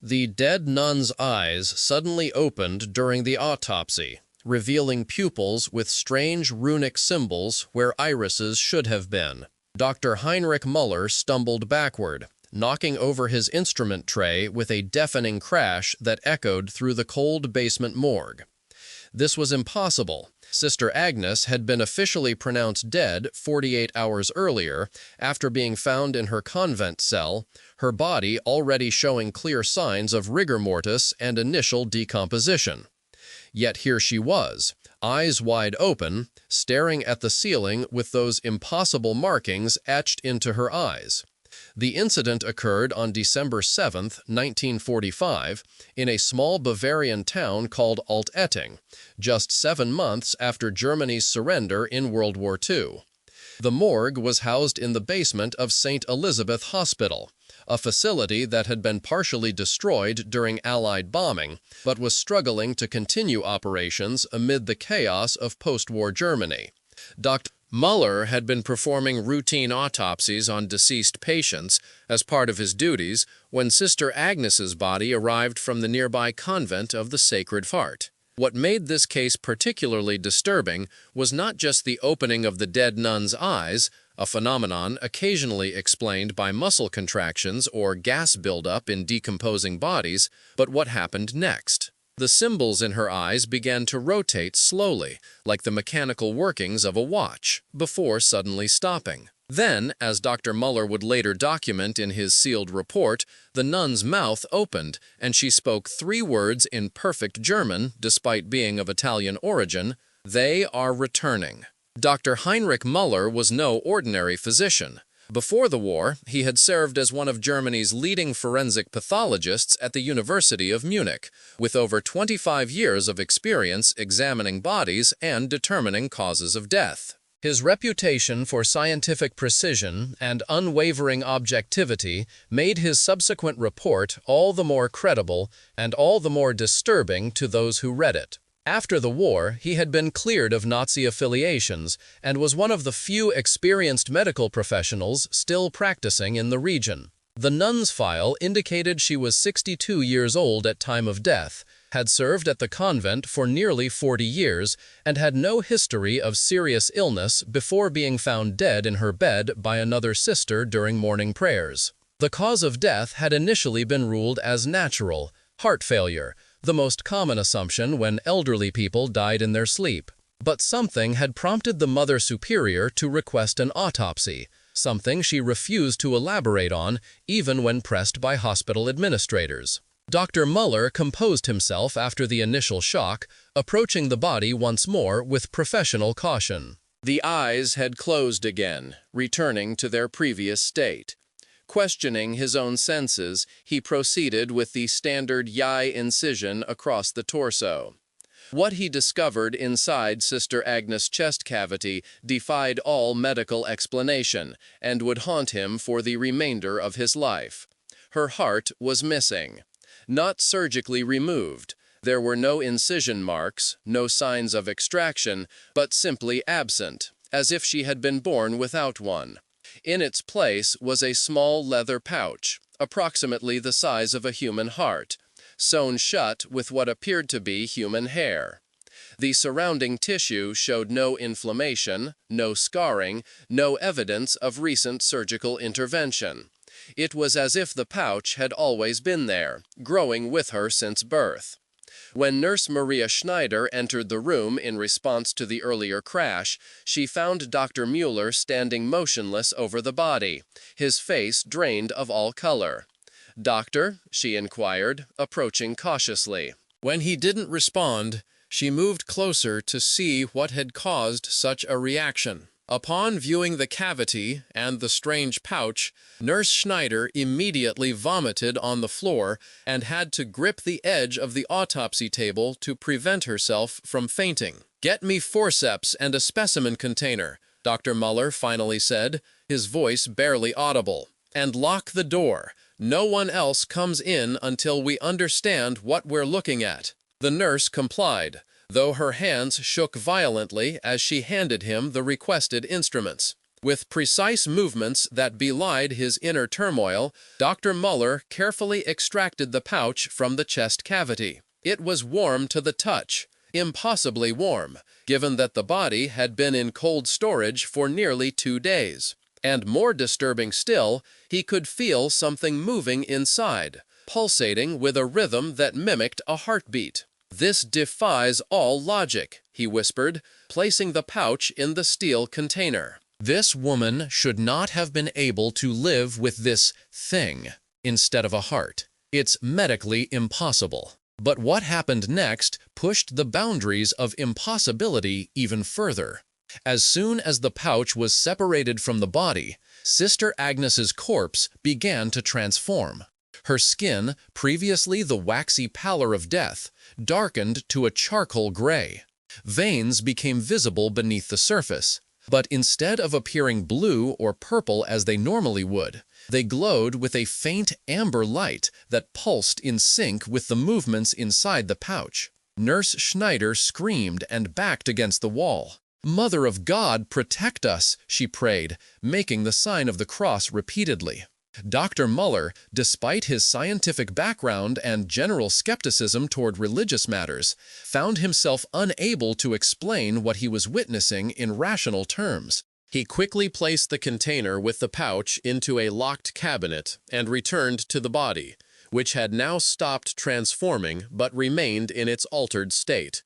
The dead nun's eyes suddenly opened during the autopsy, revealing pupils with strange runic symbols where irises should have been. Dr. Heinrich Müller stumbled backward, knocking over his instrument tray with a deafening crash that echoed through the cold basement morgue. This was impossible. Sister Agnes had been officially pronounced dead 48 hours earlier after being found in her convent cell, her body already showing clear signs of rigor mortis and initial decomposition. Yet here she was, eyes wide open, staring at the ceiling with those impossible markings etched into her eyes. The incident occurred on December 7, 1945, in a small Bavarian town called Altetting, just 7 months after Germany's surrender in World War II. The morgue was housed in the basement of St. Elizabeth Hospital, a facility that had been partially destroyed during Allied bombing, but was struggling to continue operations amid the chaos of post-war Germany. Dr. Müller had been performing routine autopsies on deceased patients as part of his duties when Sister Agnes's body arrived from the nearby convent of the Sacred Heart. What made this case particularly disturbing was not just the opening of the dead nun's eyes, a phenomenon occasionally explained by muscle contractions or gas buildup in decomposing bodies, but what happened next. The symbols in her eyes began to rotate slowly, like the mechanical workings of a watch, before suddenly stopping. Then, as Dr. Müller would later document in his sealed report, the nun's mouth opened, and she spoke 3 words in perfect German, despite being of Italian origin: "They are returning." Dr. Heinrich Müller was no ordinary physician. Before the war, he had served as one of Germany's leading forensic pathologists at the University of Munich, with over 25 years of experience examining bodies and determining causes of death. His reputation for scientific precision and unwavering objectivity made his subsequent report all the more credible and all the more disturbing to those who read it. After the war, he had been cleared of Nazi affiliations and was one of the few experienced medical professionals still practicing in the region. The nun's file indicated she was 62 years old at time of death, had served at the convent for nearly 40 years, and had no history of serious illness before being found dead in her bed by another sister during morning prayers. The cause of death had initially been ruled as natural, heart failure, the most common assumption when elderly people died in their sleep. But something had prompted the Mother Superior to request an autopsy, something she refused to elaborate on even when pressed by hospital administrators. Dr. Müller composed himself after the initial shock, approaching the body once more with professional caution. The eyes had closed again, returning to their previous state. Questioning his own senses, he proceeded with the standard Yai incision across the torso. What he discovered inside Sister Agnes' chest cavity defied all medical explanation and would haunt him for the remainder of his life. Her heart was missing. Not surgically removed. There were no incision marks, no signs of extraction, but simply absent, as if she had been born without one. In its place was a small leather pouch, approximately the size of a human heart, sewn shut with what appeared to be human hair. The surrounding tissue showed no inflammation, no scarring, no evidence of recent surgical intervention. It was as if the pouch had always been there, growing with her since birth. When Nurse Maria Schneider entered the room in response to the earlier crash, she found Dr. Müller standing motionless over the body, his face drained of all color. "Doctor?" she inquired, approaching cautiously. When he didn't respond, she moved closer to see what had caused such a reaction. Upon viewing the cavity and the strange pouch, Nurse Schneider immediately vomited on the floor and had to grip the edge of the autopsy table to prevent herself from fainting. "Get me forceps and a specimen container," Dr. Müller finally said, his voice barely audible. "And lock the door. No one else comes in until we understand what we're looking at." The nurse complied, though her hands shook violently as she handed him the requested instruments. With precise movements that belied his inner turmoil, Dr. Muller carefully extracted the pouch from the chest cavity. It was warm to the touch, impossibly warm, given that the body had been in cold storage for nearly 2 days. And more disturbing still, he could feel something moving inside, pulsating with a rhythm that mimicked a heartbeat. "This defies all logic," he whispered, placing the pouch in the steel container. "This woman should not have been able to live with this thing instead of a heart. It's medically impossible." But what happened next pushed the boundaries of impossibility even further. As soon as the pouch was separated from the body, Sister Agnes's corpse began to transform. Her skin, previously the waxy pallor of death, darkened to a charcoal gray. Veins became visible beneath the surface, but instead of appearing blue or purple as they normally would, they glowed with a faint amber light that pulsed in sync with the movements inside the pouch. Nurse Schneider screamed and backed against the wall. "Mother of God, protect us," she prayed, making the sign of the cross repeatedly. Dr. Muller, despite his scientific background and general skepticism toward religious matters, found himself unable to explain what he was witnessing in rational terms. He quickly placed the container with the pouch into a locked cabinet and returned to the body, which had now stopped transforming but remained in its altered state.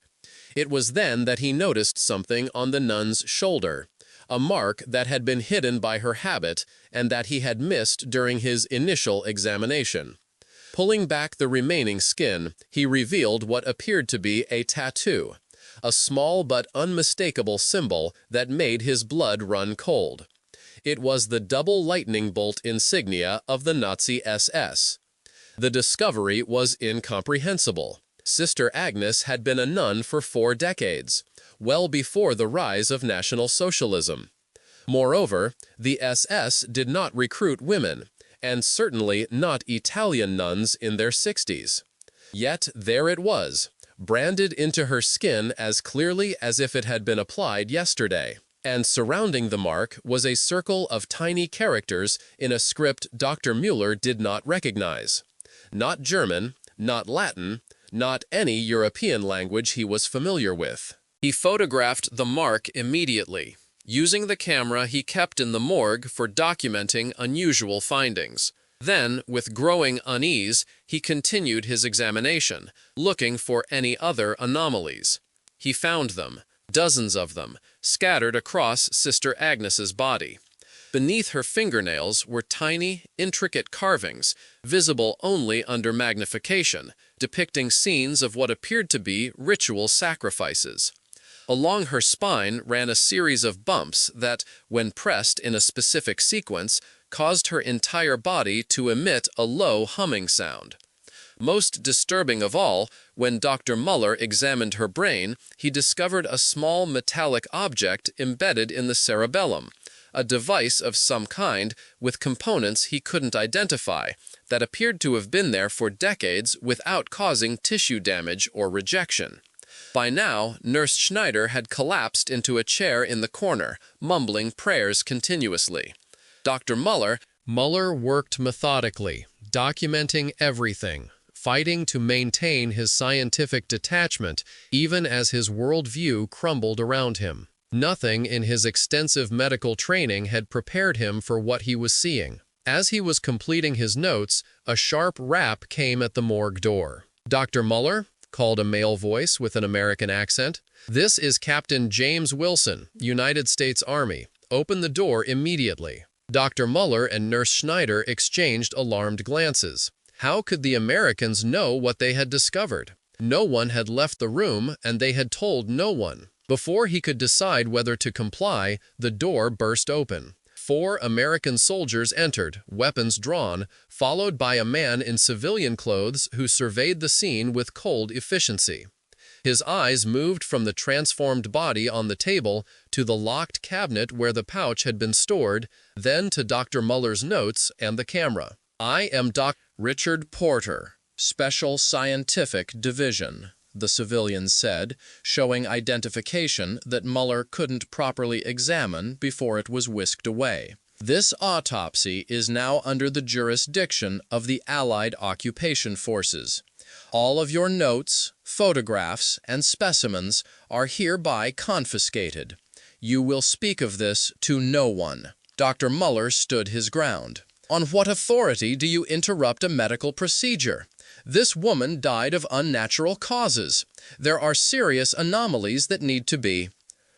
It was then that he noticed something on the nun's shoulder, a mark that had been hidden by her habit and that he had missed during his initial examination. Pulling back the remaining skin, he revealed what appeared to be a tattoo, a small but unmistakable symbol that made his blood run cold. It was the double lightning bolt insignia of the Nazi SS. The discovery was incomprehensible. Sister Agnes had been a nun for 4 decades, well before the rise of National Socialism. Moreover, the SS did not recruit women, and certainly not Italian nuns in their 60s. Yet there it was, branded into her skin as clearly as if it had been applied yesterday. And surrounding the mark was a circle of tiny characters in a script Dr. Muller did not recognize. Not German, not Latin, not any European language he was familiar with. He photographed the mark immediately, using the camera he kept in the morgue for documenting unusual findings. Then, with growing unease, he continued his examination, looking for any other anomalies. He found them, dozens of them, scattered across Sister Agnes's body. Beneath her fingernails were tiny, intricate carvings, visible only under magnification, depicting scenes of what appeared to be ritual sacrifices. Along her spine ran a series of bumps that, when pressed in a specific sequence, caused her entire body to emit a low humming sound. Most disturbing of all, when Dr. Muller examined her brain, he discovered a small metallic object embedded in the cerebellum, a device of some kind with components he couldn't identify, that appeared to have been there for decades without causing tissue damage or rejection. By now, Nurse Schneider had collapsed into a chair in the corner, mumbling prayers continuously. Dr. Muller worked methodically, documenting everything, fighting to maintain his scientific detachment even as his worldview crumbled around him. Nothing in his extensive medical training had prepared him for what he was seeing. As he was completing his notes, a sharp rap came at the morgue door. "Dr. Muller?" called a male voice with an American accent. "This is Captain James Wilson, United States Army. Open the door immediately." Dr. Muller and Nurse Schneider exchanged alarmed glances. How could the Americans know what they had discovered? No one had left the room, and they had told no one. Before he could decide whether to comply, the door burst open. 4 American soldiers entered, weapons drawn, followed by a man in civilian clothes who surveyed the scene with cold efficiency. His eyes moved from the transformed body on the table to the locked cabinet where the pouch had been stored, then to Dr. Muller's notes and the camera. "I am Dr. Richard Porter, Special Scientific Division," the civilians said, showing identification that Muller couldn't properly examine before it was whisked away. This autopsy is now under the jurisdiction of the Allied Occupation Forces. All of your notes, photographs, and specimens are hereby confiscated. You will speak of this to no one. Dr. Muller stood his ground. On what authority do you interrupt a medical procedure? This woman died of unnatural causes. There are serious anomalies that need to be.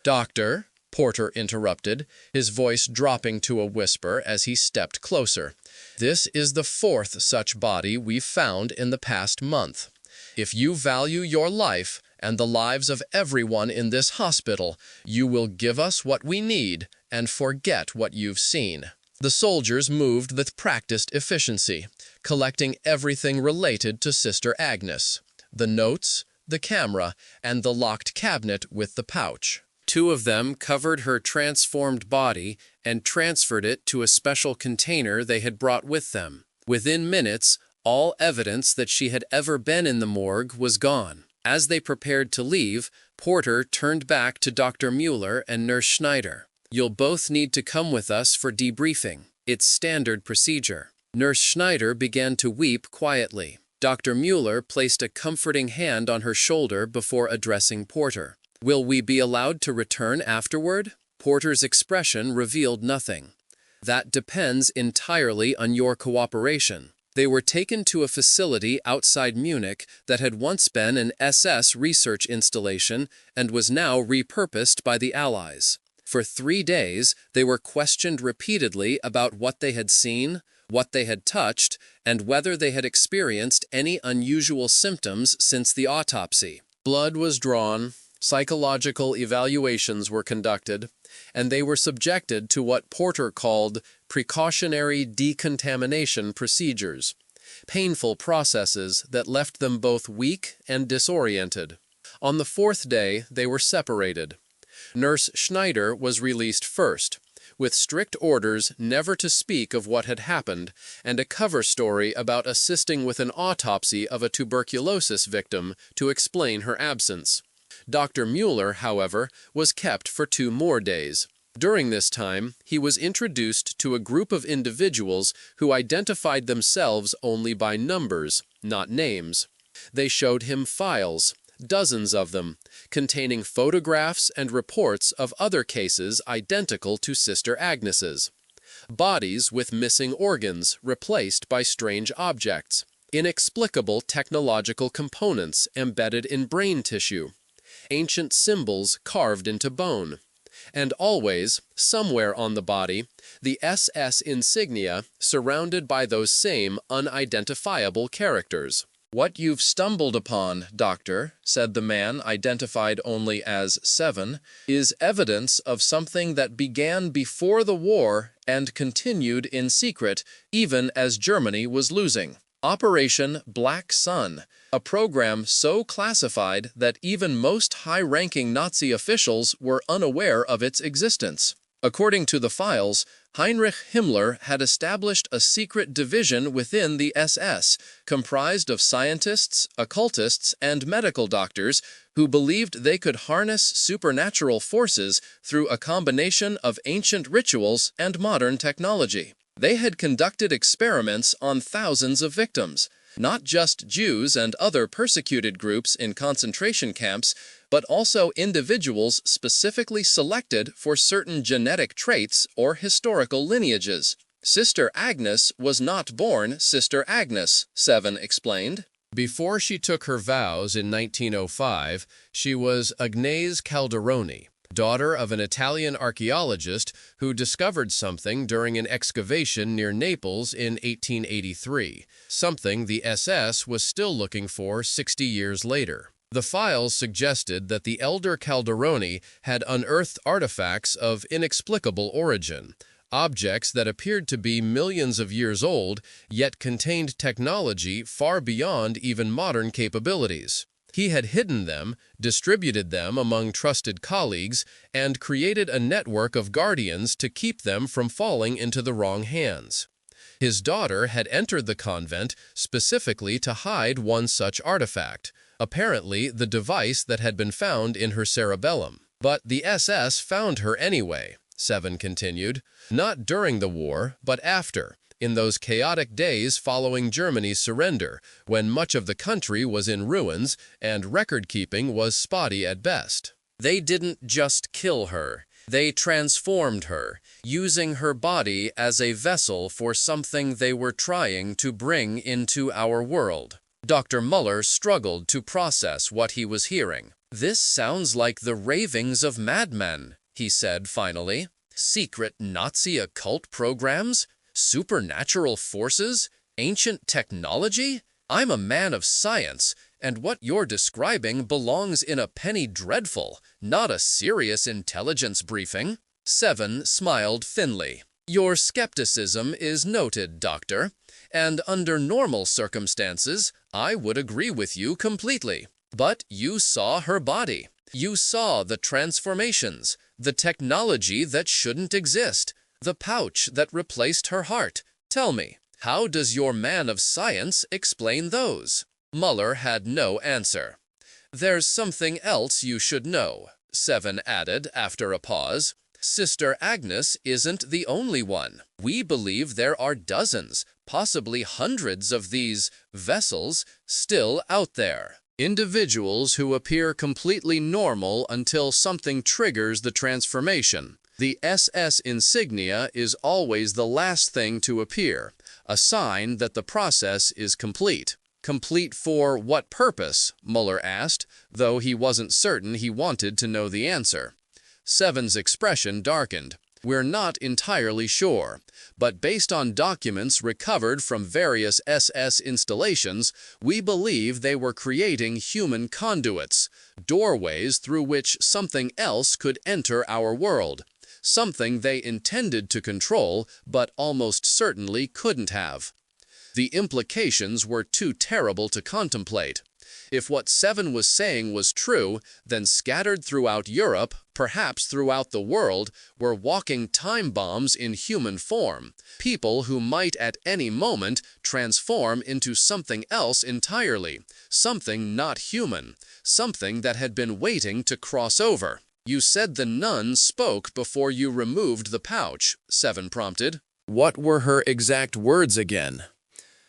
Doctor, Porter interrupted, his voice dropping to a whisper as he stepped closer. This is the fourth such body we've found in the past month. If you value your life and the lives of everyone in this hospital, you will give us what we need and forget what you've seen. The soldiers moved with practiced efficiency, collecting everything related to Sister Agnes, the notes, the camera, and the locked cabinet with the pouch. Two of them covered her transformed body and transferred it to a special container they had brought with them. Within minutes, all evidence that she had ever been in the morgue was gone. As they prepared to leave, Porter turned back to Dr. Mueller and Nurse Schneider. You'll both need to come with us for debriefing. It's standard procedure. Nurse Schneider began to weep quietly. Dr. Mueller placed a comforting hand on her shoulder before addressing Porter. Will we be allowed to return afterward? Porter's expression revealed nothing. That depends entirely on your cooperation. They were taken to a facility outside Munich that had once been an SS research installation and was now repurposed by the Allies. For 3 days, they were questioned repeatedly about what they had seen, what they had touched, and whether they had experienced any unusual symptoms since the autopsy. Blood was drawn, psychological evaluations were conducted, and they were subjected to what Porter called precautionary decontamination procedures, painful processes that left them both weak and disoriented. On the 4th day, they were separated. Nurse Schneider was released first, with strict orders never to speak of what had happened and a cover story about assisting with an autopsy of a tuberculosis victim to explain her absence. Dr. Mueller, however, was kept for 2 more days. During this time, he was introduced to a group of individuals who identified themselves only by numbers, not names. They showed him files, dozens of them, containing photographs and reports of other cases identical to Sister Agnes's. Bodies with missing organs replaced by strange objects, inexplicable technological components embedded in brain tissue, ancient symbols carved into bone, and always, somewhere on the body, the SS insignia surrounded by those same unidentifiable characters. What you've stumbled upon, Doctor, said the man identified only as 7, is evidence of something that began before the war and continued in secret even as Germany was losing. Operation Black Sun, a program so classified that even most high-ranking Nazi officials were unaware of its existence. According to the files, Heinrich Himmler had established a secret division within the SS, comprised of scientists, occultists, and medical doctors who believed they could harness supernatural forces through a combination of ancient rituals and modern technology. They had conducted experiments on thousands of victims, not just Jews and other persecuted groups in concentration camps, but also individuals specifically selected for certain genetic traits or historical lineages. Sister Agnes was not born Sister Agnes, 7 explained. Before she took her vows in 1905, she was Agnese Calderoni, daughter of an Italian archaeologist who discovered something during an excavation near Naples in 1883, something the SS was still looking for 60 years later. The files suggested that the elder Calderoni had unearthed artifacts of inexplicable origin, objects that appeared to be millions of years old, yet contained technology far beyond even modern capabilities. He had hidden them, distributed them among trusted colleagues, and created a network of guardians to keep them from falling into the wrong hands. His daughter had entered the convent specifically to hide one such artifact, apparently the device that had been found in her cerebellum. But the SS found her anyway, Seven continued, not during the war, but after, in those chaotic days following Germany's surrender, when much of the country was in ruins and record-keeping was spotty at best. They didn't just kill her. They transformed her, using her body as a vessel for something they were trying to bring into our world. Dr. Muller struggled to process what he was hearing. "This sounds like the ravings of madmen," he said finally. "Secret Nazi occult programs? Supernatural forces? Ancient technology? I'm a man of science, and what you're describing belongs in a penny dreadful, not a serious intelligence briefing." Seven smiled thinly. "Your skepticism is noted, Doctor, and under normal circumstances, I would agree with you completely. But you saw her body. You saw the transformations, the technology that shouldn't exist, the pouch that replaced her heart. Tell me, how does your man of science explain those?" Muller had no answer. "There's something else you should know," Seven added after a pause. "Sister Agnes isn't the only one. We believe there are dozens, possibly hundreds of these vessels still out there. Individuals who appear completely normal until something triggers the transformation. The SS insignia is always the last thing to appear, a sign that the process is complete." "Complete for what purpose?" Muller asked, though he wasn't certain he wanted to know the answer. Seven's expression darkened. "We're not entirely sure, but based on documents recovered from various SS installations, we believe they were creating human conduits, doorways through which something else could enter our world, something they intended to control but almost certainly couldn't have." The implications were too terrible to contemplate. If what Seven was saying was true, then scattered throughout Europe, perhaps throughout the world, were walking time bombs in human form, people who might at any moment transform into something else entirely, something not human, something that had been waiting to cross over. "You said the nun spoke before you removed the pouch," Seven prompted. "What were her exact words again?"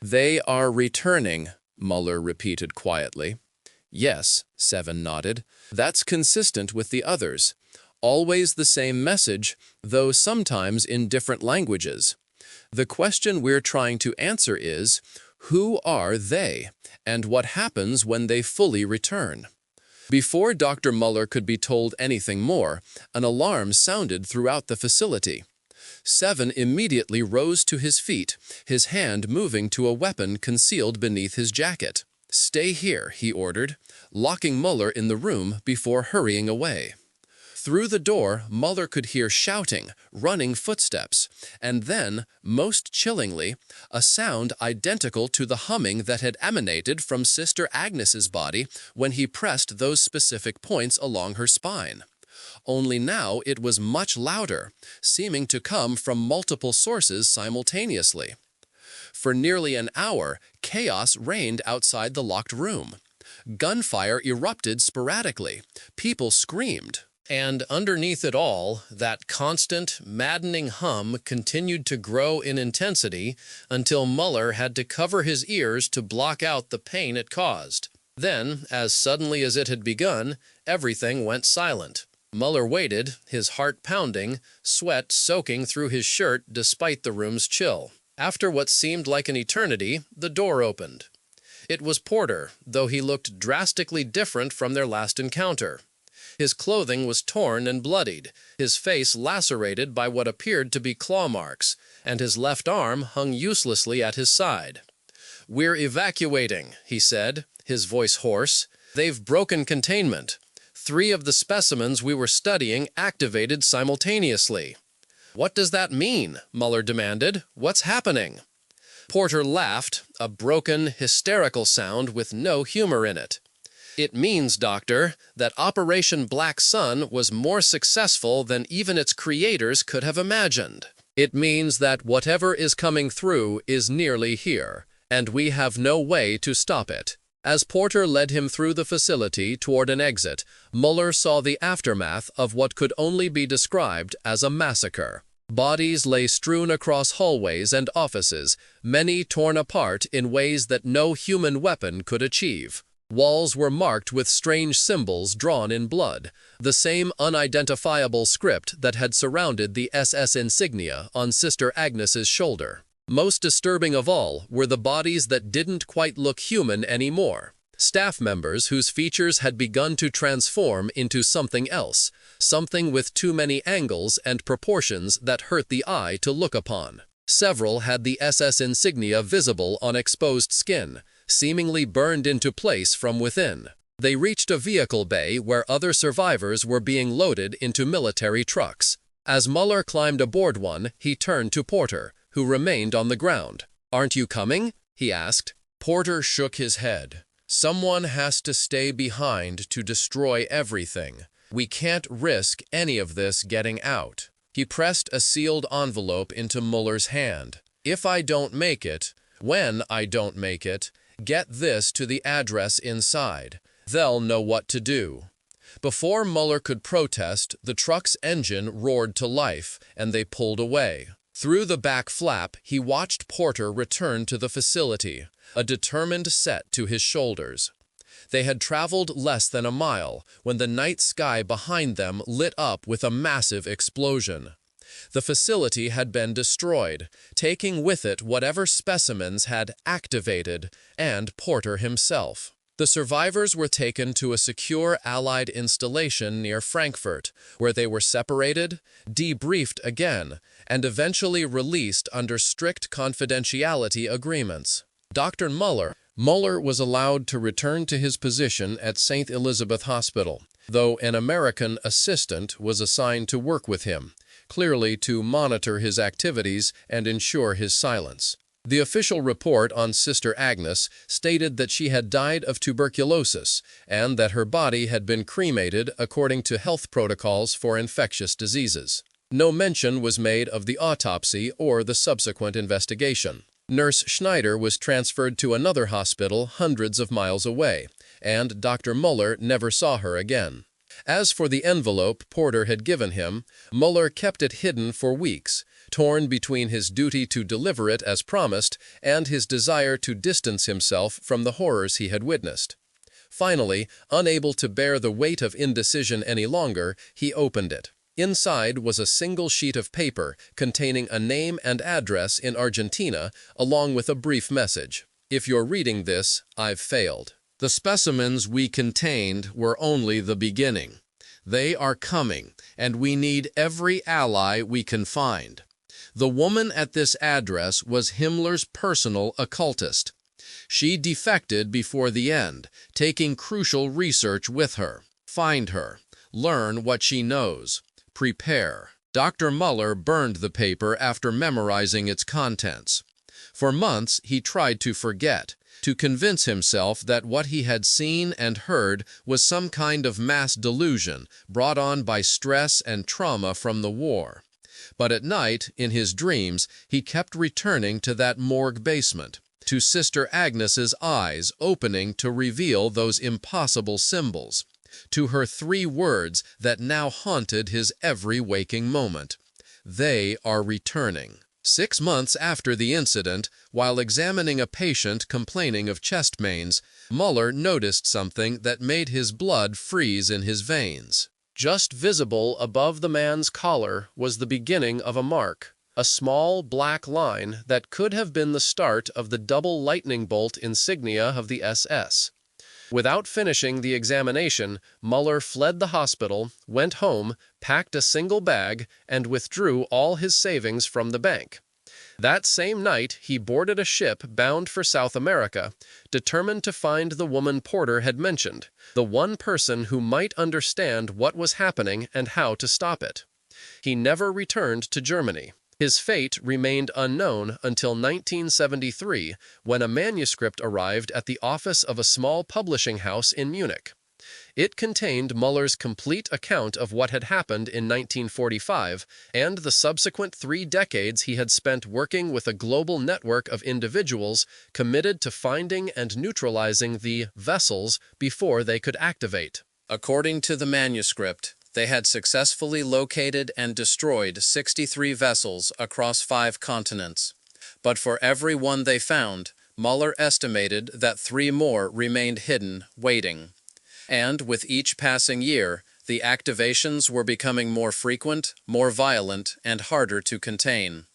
"They are returning," Muller repeated quietly. "Yes," Seven nodded. "That's consistent with the others. Always the same message, though sometimes in different languages. The question we're trying to answer is, who are they, and what happens when they fully return?" Before Dr. Muller could be told anything more, an alarm sounded throughout the facility. Seven immediately rose to his feet, his hand moving to a weapon concealed beneath his jacket. "Stay here," he ordered, locking Muller in the room before hurrying away. Through the door, Muller could hear shouting, running footsteps, and then, most chillingly, a sound identical to the humming that had emanated from Sister Agnes's body when he pressed those specific points along her spine. Only now it was much louder, seeming to come from multiple sources simultaneously. For nearly an hour, chaos reigned outside the locked room. Gunfire erupted sporadically. People screamed. And underneath it all, that constant, maddening hum continued to grow in intensity until Muller had to cover his ears to block out the pain it caused. Then, as suddenly as it had begun, everything went silent. Muller waited, his heart pounding, sweat soaking through his shirt despite the room's chill. After what seemed like an eternity, the door opened. It was Porter, though he looked drastically different from their last encounter. His clothing was torn and bloodied, his face lacerated by what appeared to be claw marks, and his left arm hung uselessly at his side. "We're evacuating," he said, his voice hoarse. "They've broken containment. 3 of the specimens we were studying activated simultaneously." "What does that mean?" Muller demanded. "What's happening?" Porter laughed, a broken, hysterical sound with no humor in it. "It means, Doctor, that Operation Black Sun was more successful than even its creators could have imagined. It means that whatever is coming through is nearly here, and we have no way to stop it. As Porter led him through the facility toward an exit, Muller saw the aftermath of what could only be described as a massacre. Bodies lay strewn across hallways and offices, many torn apart in ways that no human weapon could achieve. Walls were marked with strange symbols drawn in blood, the same unidentifiable script that had surrounded the SS insignia on Sister Agnes's shoulder. Most disturbing of all were the bodies that didn't quite look human anymore. Staff members whose features had begun to transform into something else, something with too many angles and proportions that hurt the eye to look upon. Several had the SS insignia visible on exposed skin, seemingly burned into place from within. They reached a vehicle bay where other survivors were being loaded into military trucks. As Muller climbed aboard one, he turned to Porter, who remained on the ground. "Aren't you coming?" he asked. Porter shook his head. "Someone has to stay behind to destroy everything. We can't risk any of this getting out." He pressed a sealed envelope into Muller's hand. "If I don't make it, when I don't make it, get this to the address inside. They'll know what to do." Before Muller could protest, the truck's engine roared to life, and they pulled away. Through the back flap, he watched Porter return to the facility, a determined set to his shoulders. They had traveled less than a mile when the night sky behind them lit up with a massive explosion. The facility had been destroyed, taking with it whatever specimens had activated, and Porter himself. The survivors were taken to a secure Allied installation near Frankfurt, where they were separated, debriefed again, and eventually released under strict confidentiality agreements. Dr. Muller was allowed to return to his position at St. Elizabeth Hospital, though an American assistant was assigned to work with him, clearly to monitor his activities and ensure his silence. The official report on Sister Agnes stated that she had died of tuberculosis and that her body had been cremated according to health protocols for infectious diseases. No mention was made of the autopsy or the subsequent investigation. Nurse Schneider was transferred to another hospital hundreds of miles away, and Dr. Muller never saw her again. As for the envelope Porter had given him, Muller kept it hidden for weeks, torn between his duty to deliver it as promised and his desire to distance himself from the horrors he had witnessed. Finally, unable to bear the weight of indecision any longer, he opened it. Inside was a single sheet of paper containing a name and address in Argentina, along with a brief message. "If you're reading this, I've failed. The specimens we contained were only the beginning. They are coming, and we need every ally we can find." The woman at this address was Himmler's personal occultist. She defected before the end, taking crucial research with her. Find her. Learn what she knows. Prepare. Dr. Muller burned the paper after memorizing its contents. For months, he tried to forget, to convince himself that what he had seen and heard was some kind of mass delusion brought on by stress and trauma from the war. But at night, in his dreams, he kept returning to that morgue basement, to Sister Agnes's eyes opening to reveal those impossible symbols, to her 3 words that now haunted his every waking moment. They are returning. 6 months after the incident, while examining a patient complaining of chest pains, Muller noticed something that made his blood freeze in his veins. Just visible above the man's collar was the beginning of a mark, a small black line that could have been the start of the double lightning bolt insignia of the SS. Without finishing the examination, Muller fled the hospital, went home, packed a single bag, and withdrew all his savings from the bank. That same night, he boarded a ship bound for South America, determined to find the woman Porter had mentioned, the one person who might understand what was happening and how to stop it. He never returned to Germany. His fate remained unknown until 1973, when a manuscript arrived at the office of a small publishing house in Munich. It contained Muller's complete account of what had happened in 1945 and the subsequent 3 decades he had spent working with a global network of individuals committed to finding and neutralizing the vessels before they could activate. According to the manuscript, they had successfully located and destroyed 63 vessels across 5 continents. But for every one they found, Muller estimated that 3 more remained hidden, waiting. And with each passing year, the activations were becoming more frequent, more violent, and harder to contain.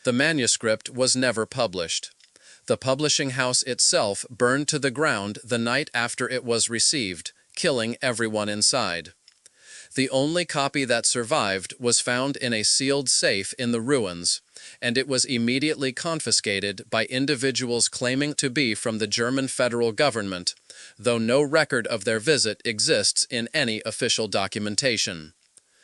The manuscript was never published. The publishing house itself burned to the ground the night after it was received, killing everyone inside. The only copy that survived was found in a sealed safe in the ruins, and it was immediately confiscated by individuals claiming to be from the German federal government, though no record of their visit exists in any official documentation.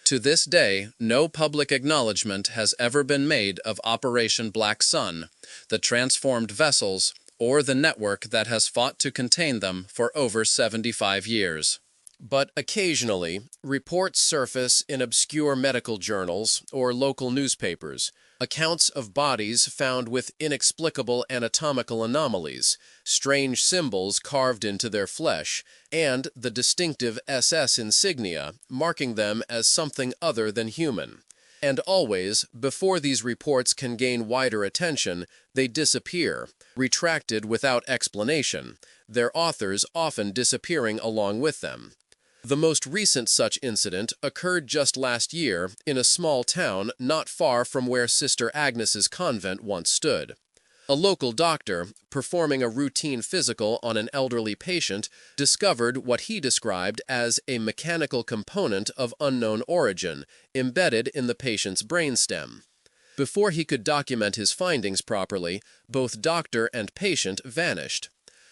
To this day, no public acknowledgement has ever been made of Operation Black Sun, the transformed vessels, or the network that has fought to contain them for over 75 years. But occasionally, reports surface in obscure medical journals or local newspapers, accounts of bodies found with inexplicable anatomical anomalies, strange symbols carved into their flesh, and the distinctive SS insignia marking them as something other than human. And always, before these reports can gain wider attention, they disappear, retracted without explanation, their authors often disappearing along with them. The most recent such incident occurred just last year in a small town not far from where Sister Agnes's convent once stood. A local doctor, performing a routine physical on an elderly patient, discovered what he described as a mechanical component of unknown origin embedded in the patient's brainstem. Before he could document his findings properly, both doctor and patient vanished.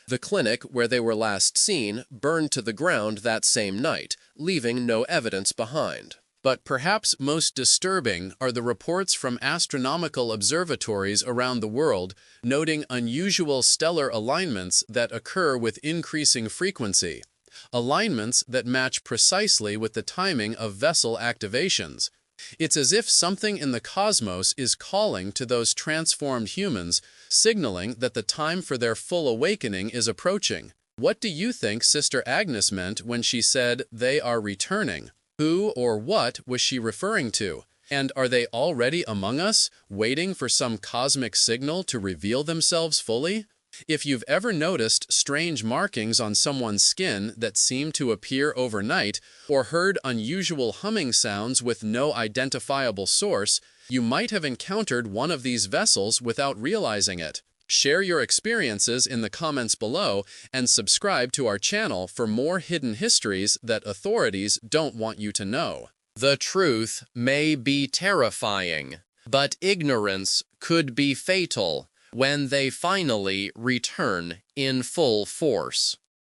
The clinic where they were last seen burned to the ground that same night, leaving no evidence behind. But perhaps most disturbing are the reports from astronomical observatories around the world noting unusual stellar alignments that occur with increasing frequency, alignments that match precisely with the timing of vessel activations. It's as if something in the cosmos is calling to those transformed humans, signaling that the time for their full awakening is approaching. What do you think Sister Agnes meant when she said they are returning? Who or what was she referring to? And are they already among us, waiting for some cosmic signal to reveal themselves fully? If you've ever noticed strange markings on someone's skin that seem to appear overnight, or heard unusual humming sounds with no identifiable source, you might have encountered one of these vessels without realizing it. Share your experiences in the comments below and subscribe to our channel for more hidden histories that authorities don't want you to know. The truth may be terrifying, but ignorance could be fatal when they finally return in full force.